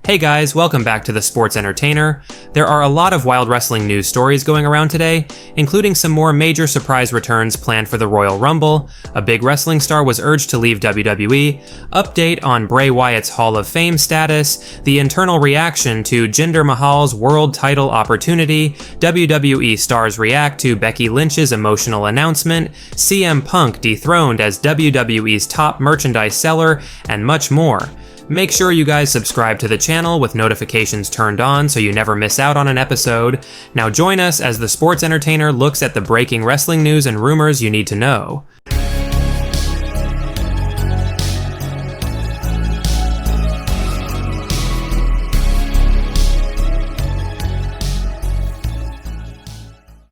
Hey guys, welcome back to The Sports Entertainer. There are a lot of wild wrestling news stories going around today, including some more major surprise returns planned for the Royal Rumble, a big wrestling star was urged to leave WWE, update on Bray Wyatt's Hall of Fame status, the internal reaction to Jinder Mahal's world title opportunity, WWE stars react to Becky Lynch's emotional announcement, CM Punk dethroned as WWE's top merchandise seller, and much more. Make sure you guys subscribe to the channel with notifications turned on so you never miss out on an episode. Now join us as the Sports Entertainer looks at the breaking wrestling news and rumors you need to know.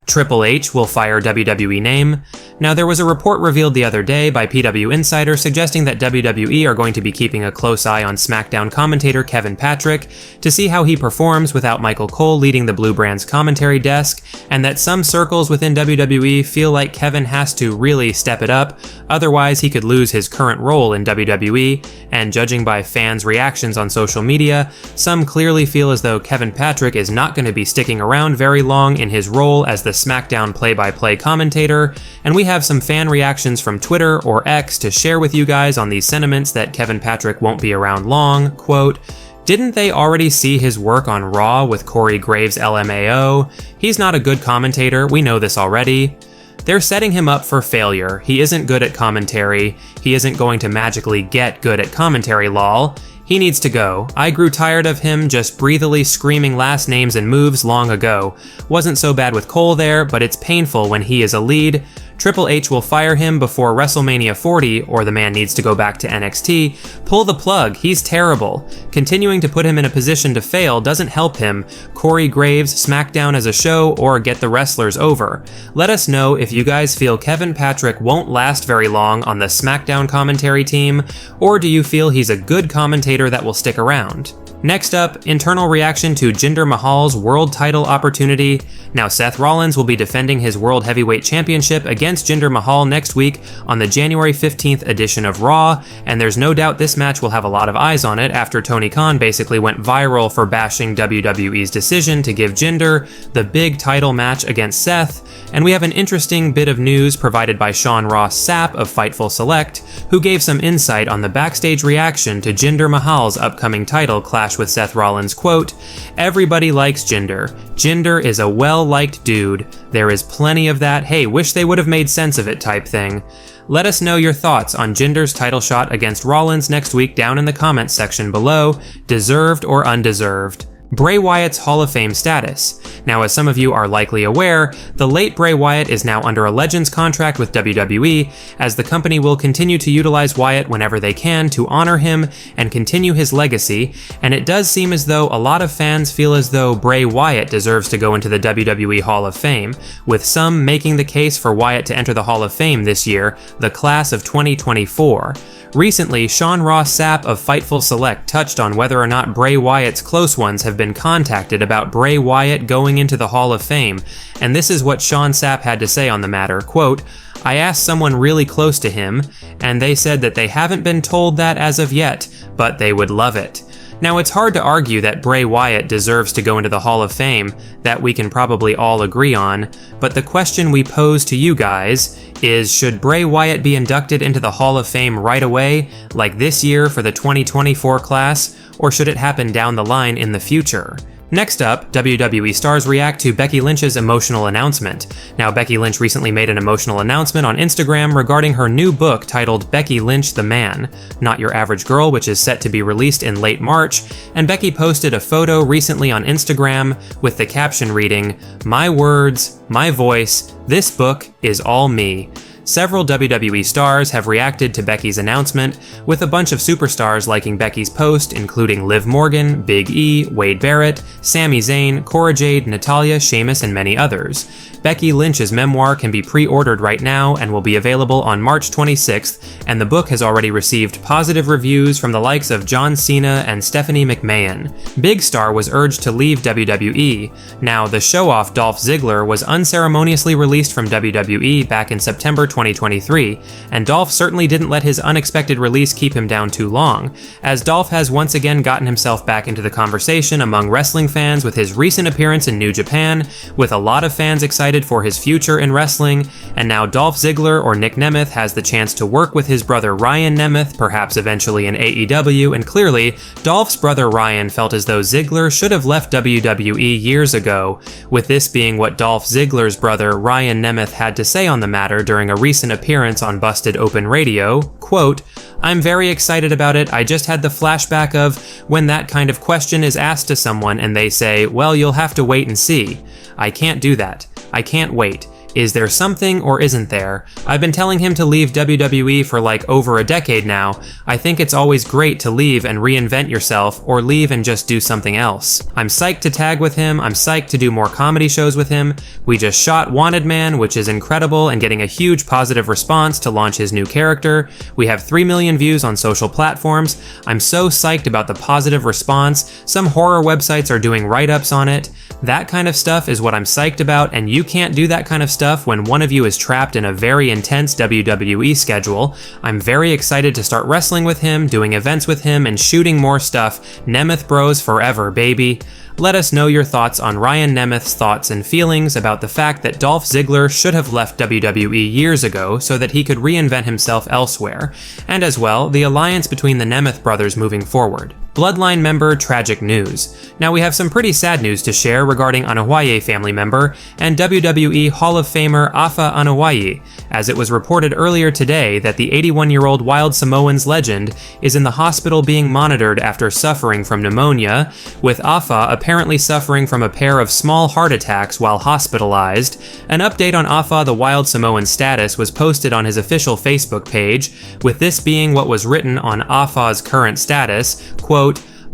Triple H will fire WWE name. Now, there was a report revealed the other day by PW Insider suggesting that WWE are going to be keeping a close eye on SmackDown commentator Kevin Patrick to see how he performs without Michael Cole leading the Blue Brand's commentary desk, and that some circles within WWE feel like Kevin has to really step it up, otherwise he could lose his current role in WWE, and judging by fans' reactions on social media, some clearly feel as though Kevin Patrick is not going to be sticking around very long in his role as the SmackDown play-by-play commentator, and we have some fan reactions from Twitter or X to share with you guys on these sentiments that Kevin Patrick won't be around long. Quote, "Didn't they already see his work on Raw with Corey Graves' LMAO? He's not a good commentator, we know this already. They're setting him up for failure. He isn't good at commentary. He isn't going to magically get good at commentary, lol. He needs to go. I grew tired of him just breathily screaming last names and moves long ago. Wasn't so bad with Cole there, but it's painful when he is a lead. Triple H will fire him before WrestleMania 40, or the man needs to go back to NXT. Pull the plug, he's terrible. Continuing to put him in a position to fail doesn't help him. Corey Graves, SmackDown as a show, or get the wrestlers over. Let us know if you guys feel Kevin Patrick won't last very long on the SmackDown commentary team, or do you feel he's a good commentator that will stick around? Next up, internal reaction to Jinder Mahal's world title opportunity. Now, Seth Rollins will be defending his World Heavyweight Championship against Jinder Mahal next week on the January 15th edition of Raw, and there's no doubt this match will have a lot of eyes on it after Tony Khan basically went viral for bashing WWE's decision to give Jinder the big title match against Seth, and we have an interesting bit of news provided by Sean Ross Sapp of Fightful Select, who gave some insight on the backstage reaction to Jinder Mahal's upcoming title clash with Seth Rollins. Quote, "Everybody likes Jinder. Jinder is a well-liked dude. There is plenty of that, hey, wish they would have made sense of it type thing. Let us know your thoughts on Jinder's title shot against Rollins next week down in the comments section below, deserved or undeserved." Bray Wyatt's Hall of Fame status. Now, as some of you are likely aware, the late Bray Wyatt is now under a Legends contract with WWE, as the company will continue to utilize Wyatt whenever they can to honor him and continue his legacy, and it does seem as though a lot of fans feel as though Bray Wyatt deserves to go into the WWE Hall of Fame, with some making the case for Wyatt to enter the Hall of Fame this year, the class of 2024. Recently, Sean Ross Sapp of Fightful Select touched on whether or not Bray Wyatt's close ones have been contacted about Bray Wyatt going into the Hall of Fame, and this is what Sean Sapp had to say on the matter. Quote, "I asked someone really close to him, and they said that they haven't been told that as of yet, but they would love it." Now, it's hard to argue that Bray Wyatt deserves to go into the Hall of Fame, that we can probably all agree on, but the question we pose to you guys is, should Bray Wyatt be inducted into the Hall of Fame right away, like this year for the 2024 class, or should it happen down the line in the future? Next up, WWE stars react to Becky Lynch's emotional announcement. Now, Becky Lynch recently made an emotional announcement on Instagram regarding her new book titled Becky Lynch the Man, Not Your Average Girl, which is set to be released in late March, and Becky posted a photo recently on Instagram with the caption reading, "My words, my voice, this book is all me." Several WWE stars have reacted to Becky's announcement, with a bunch of superstars liking Becky's post, including Liv Morgan, Big E, Wade Barrett, Sami Zayn, Cora Jade, Natalya, Sheamus, and many others. Becky Lynch's memoir can be pre-ordered right now and will be available on March 26th, and the book has already received positive reviews from the likes of John Cena and Stephanie McMahon. Big Star was urged to leave WWE. Now, the show-off Dolph Ziggler was unceremoniously released from WWE back in September 2023, and Dolph certainly didn't let his unexpected release keep him down too long, as Dolph has once again gotten himself back into the conversation among wrestling fans with his recent appearance in New Japan, with a lot of fans excited for his future in wrestling, and now Dolph Ziggler or Nick Nemeth has the chance to work with his brother Ryan Nemeth, perhaps eventually in AEW, and clearly, Dolph's brother Ryan felt as though Ziggler should have left WWE years ago, with this being what Dolph Ziggler's brother Ryan Nemeth had to say on the matter during a recent appearance on Busted Open Radio, quote, "I'm very excited about it. I just had the flashback of when that kind of question is asked to someone and they say, well, you'll have to wait and see. I can't do that. I can't wait. Is there something or isn't there? I've been telling him to leave WWE for like over a decade now. I think it's always great to leave and reinvent yourself, or leave and just do something else. I'm psyched to tag with him, I'm psyched to do more comedy shows with him. We just shot Wanted Man, which is incredible and getting a huge positive response to launch his new character. We have 3 million views on social platforms. I'm so psyched about the positive response. Some horror websites are doing write-ups on it. That kind of stuff is what I'm psyched about, and you can't do that kind of stuff when one of you is trapped in a very intense WWE schedule. I'm very excited to start wrestling with him, doing events with him, and shooting more stuff. Nemeth Bros forever, baby." Let us know your thoughts on Ryan Nemeth's thoughts and feelings about the fact that Dolph Ziggler should have left WWE years ago so that he could reinvent himself elsewhere, and as well, the alliance between the Nemeth brothers moving forward. Bloodline member tragic news. Now we have some pretty sad news to share regarding Anoa'i family member and WWE Hall of Famer Afa Anoa'i, as it was reported earlier today that the 81-year-old Wild Samoans legend is in the hospital being monitored after suffering from pneumonia, with Afa apparently suffering from a pair of small heart attacks while hospitalized. An update on Afa the Wild Samoan status was posted on his official Facebook page, with this being what was written on Afa's current status, quote,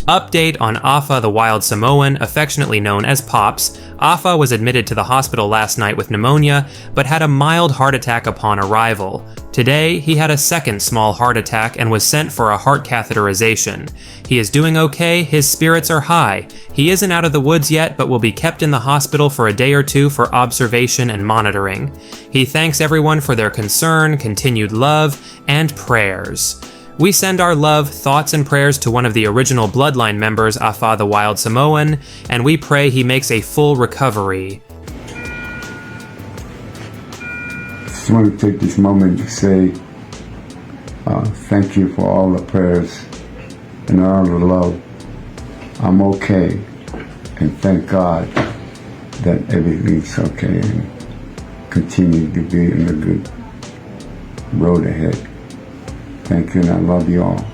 "Update on Afa the Wild Samoan, affectionately known as Pops. Afa was admitted to the hospital last night with pneumonia, but had a mild heart attack upon arrival. Today, he had a second small heart attack and was sent for a heart catheterization. He is doing okay, his spirits are high. He isn't out of the woods yet, but will be kept in the hospital for a day or two for observation and monitoring. He thanks everyone for their concern, continued love, and prayers." We send our love, thoughts, and prayers to one of the original Bloodline members, Afa the Wild Samoan, and we pray he makes a full recovery. I just want to take this moment to say thank you for all the prayers and all the love. I'm okay, and thank God that everything's okay and continue to be in a good road ahead. Thank you, and I love you all.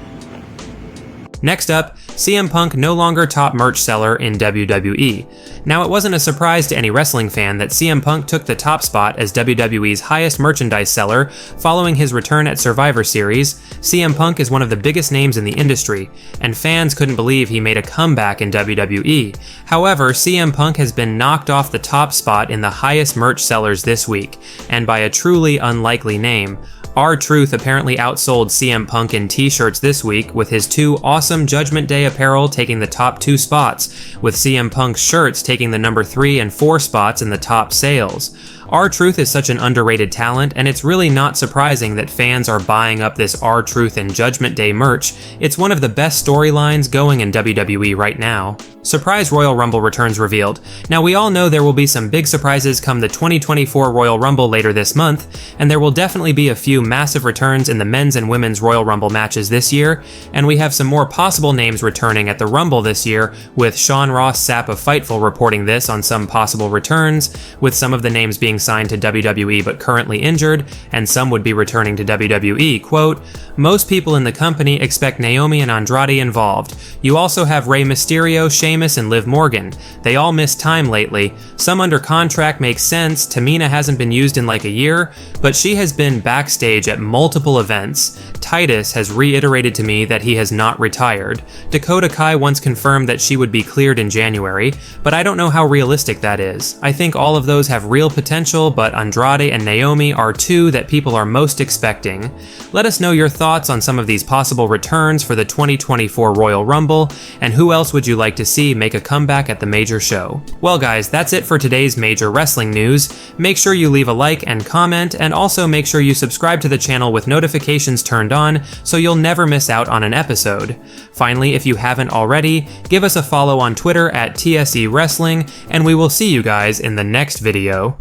Next up, CM Punk no longer top merch seller in WWE. Now, it wasn't a surprise to any wrestling fan that CM Punk took the top spot as WWE's highest merchandise seller following his return at Survivor Series. CM Punk is one of the biggest names in the industry, and fans couldn't believe he made a comeback in WWE. However, CM Punk has been knocked off the top spot in the highest merch sellers this week, and by a truly unlikely name. R-Truth apparently outsold CM Punk in t-shirts this week, with his 2 awesome Judgment Day apparel taking the top 2 spots, with CM Punk's shirts taking the number 3 and 4 spots in the top sales. R-Truth is such an underrated talent, and it's really not surprising that fans are buying up this R-Truth and Judgment Day merch. It's one of the best storylines going in WWE right now. Surprise Royal Rumble returns revealed. Now, we all know there will be some big surprises come the 2024 Royal Rumble later this month, and there will definitely be a few massive returns in the men's and women's Royal Rumble matches this year, and we have some more possible names returning at the Rumble this year, with Sean Ross Sapp of Fightful reporting this on some possible returns, with some of the names being signed to WWE but currently injured, and some would be returning to WWE. Quote, "Most people in the company expect Naomi and Andrade involved. You also have Rey Mysterio, Sheamus, and Liv Morgan. They all missed time lately. Some under contract makes sense. Tamina hasn't been used in like a year, but she has been backstage at multiple events. Titus has reiterated to me that he has not retired. Dakota Kai once confirmed that she would be cleared in January, but I don't know how realistic that is. I think all of those have real potential potential, but Andrade and Naomi are two that people are most expecting. Let us know your thoughts on some of these possible returns for the 2024 Royal Rumble, and who else would you like to see make a comeback at the major show? Well guys, that's it for today's major wrestling news. Make sure you leave a like and comment, and also make sure you subscribe to the channel with notifications turned on so you'll never miss out on an episode. Finally, if you haven't already, give us a follow on Twitter at TSE Wrestling, and we will see you guys in the next video.